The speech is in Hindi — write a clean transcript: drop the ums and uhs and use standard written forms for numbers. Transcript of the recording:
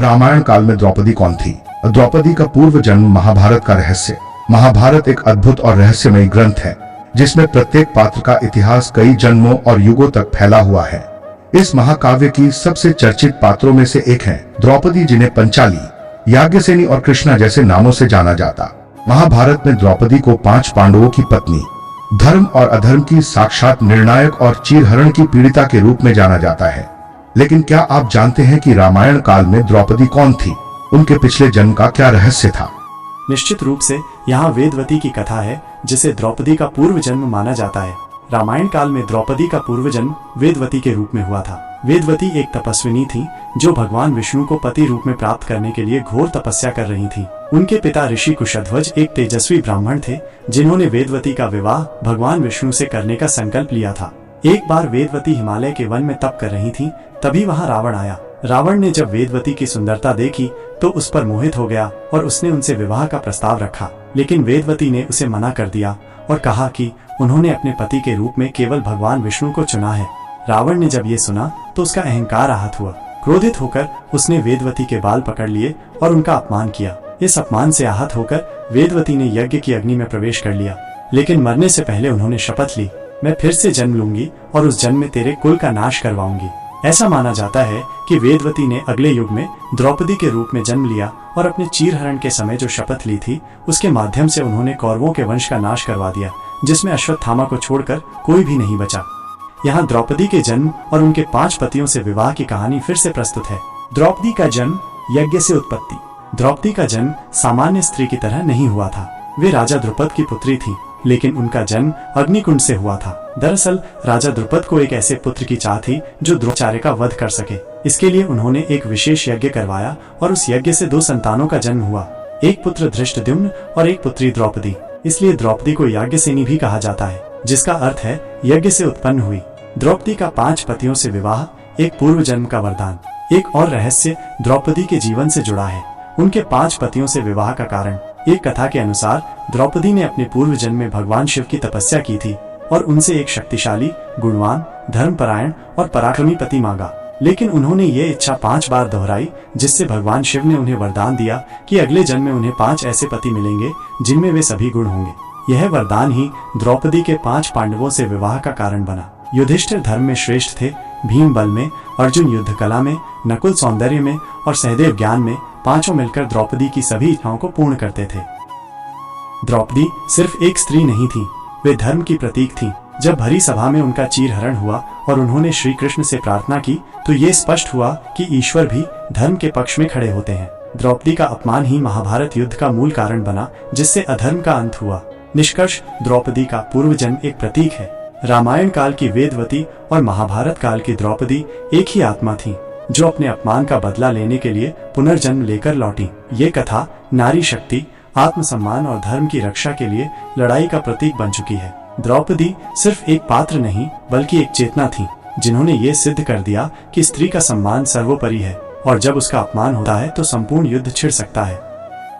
रामायण काल में द्रौपदी कौन थी? द्रौपदी का पूर्व जन्म महाभारत का रहस्य। महाभारत एक अद्भुत और रहस्यमय ग्रंथ है जिसमें प्रत्येक पात्र का इतिहास कई जन्मों और युगों तक फैला हुआ है। इस महाकाव्य की सबसे चर्चित पात्रों में से एक है द्रौपदी, जिन्हें पंचाली, याज्ञसेनी और कृष्णा जैसे नामों से जाना जाता। महाभारत में द्रौपदी को 5 पांडवों की पत्नी, धर्म और अधर्म की साक्षात निर्णायक और चीरहरण की पीड़िता के रूप में जाना जाता है। लेकिन क्या आप जानते हैं कि रामायण काल में द्रौपदी कौन थी? उनके पिछले जन्म का क्या रहस्य था? निश्चित रूप से यहाँ वेदवती की कथा है जिसे द्रौपदी का पूर्व जन्म माना जाता है। रामायण काल में द्रौपदी का पूर्व जन्म वेदवती के रूप में हुआ था। वेदवती एक तपस्विनी थी जो भगवान विष्णु को पति रूप में प्राप्त करने के लिए घोर तपस्या कर रही थी। उनके पिता ऋषि कुशध्वज एक तेजस्वी ब्राह्मण थे जिन्होंने वेदवती का विवाह भगवान विष्णु से करने का संकल्प लिया था। एक बार वेदवती हिमालय के वन में तप कर रही थी, तभी वहाँ रावण आया। रावण ने जब वेदवती की सुंदरता देखी तो उस पर मोहित हो गया और उसने उनसे विवाह का प्रस्ताव रखा, लेकिन वेदवती ने उसे मना कर दिया और कहा कि उन्होंने अपने पति के रूप में केवल भगवान विष्णु को चुना है। रावण ने जब ये सुना तो उसका अहंकार आहत हुआ। क्रोधित होकर उसने वेदवती के बाल पकड़ लिए और उनका अपमान किया। इस अपमान से आहत होकर वेदवती ने यज्ञ की अग्नि में प्रवेश कर लिया, लेकिन मरने से पहले उन्होंने शपथ ली, मैं फिर से जन्म लूंगी और उस जन्म में तेरे कुल का नाश करवाऊंगी। ऐसा माना जाता है कि वेदवती ने अगले युग में द्रौपदी के रूप में जन्म लिया और अपने चीरहरण के समय जो शपथ ली थी उसके माध्यम से उन्होंने कौरवों के वंश का नाश करवा दिया, जिसमें अश्वत्थामा को छोड़कर कोई भी नहीं बचा। यहाँ द्रौपदी के जन्म और उनके 5 पतियों से विवाह की कहानी फिर से प्रस्तुत है। द्रौपदी का जन्म, यज्ञ से उत्पत्ति। द्रौपदी का जन्म सामान्य स्त्री की तरह नहीं हुआ था। वे राजा द्रुपद की पुत्री थी, लेकिन उनका जन्म अग्निकुंड से हुआ था। दरअसल राजा द्रुपद को एक ऐसे पुत्र की चाह थी जो द्रोणाचार्य का वध कर सके। इसके लिए उन्होंने एक विशेष यज्ञ करवाया और उस यज्ञ से 2 संतानों का जन्म हुआ, एक पुत्र धृष्टद्युम्न और एक पुत्री द्रौपदी। इसलिए द्रौपदी को याज्ञसेनी भी कहा जाता है, जिसका अर्थ है यज्ञ से उत्पन्न हुई। द्रौपदी का 5 पतियों से विवाह एक पूर्व जन्म का वरदान। एक और रहस्य द्रौपदी के जीवन से जुड़ा है, उनके 5 पतियों से विवाह का कारण। एक कथा के अनुसार द्रौपदी ने अपने पूर्व जन्म में भगवान शिव की तपस्या की थी और उनसे एक शक्तिशाली, गुणवान, धर्मपरायण और पराक्रमी पति मांगा। लेकिन उन्होंने ये इच्छा 5 बार दोहराई, जिससे भगवान शिव ने उन्हें वरदान दिया कि अगले जन्म में उन्हें 5 ऐसे पति मिलेंगे जिनमें वे सभी गुण होंगे। यह वरदान ही द्रौपदी के 5 पांडवों से विवाह का कारण बना। युधिष्ठिर धर्म में श्रेष्ठ थे, भीम बल में, अर्जुन युद्ध कला में, नकुल सौंदर्य में और सहदेव ज्ञान में। 5 मिलकर द्रौपदी की सभी इच्छाओं को पूर्ण करते थे। द्रौपदी सिर्फ एक स्त्री नहीं थी, वे धर्म की प्रतीक थी। जब भरी सभा में उनका चीरहरण हुआ और उन्होंने श्री कृष्ण से प्रार्थना की तो ये स्पष्ट हुआ कि ईश्वर भी धर्म के पक्ष में खड़े होते हैं। द्रौपदी का अपमान ही महाभारत युद्ध का मूल कारण बना, जिससे अधर्म का अंत हुआ। निष्कर्ष, द्रौपदी का पूर्व जन्म एक प्रतीक है। रामायण काल की वेदवती और महाभारत काल की द्रौपदी एक ही आत्मा थी, जो अपने अपमान का बदला लेने के लिए पुनर्जन्म लेकर लौटी। ये कथा नारी शक्ति, आत्मसम्मान और धर्म की रक्षा के लिए लड़ाई का प्रतीक बन चुकी है। द्रौपदी सिर्फ एक पात्र नहीं बल्कि एक चेतना थी, जिन्होंने ये सिद्ध कर दिया कि स्त्री का सम्मान सर्वोपरि है और जब उसका अपमान होता है तो संपूर्ण युद्ध छिड़ सकता है।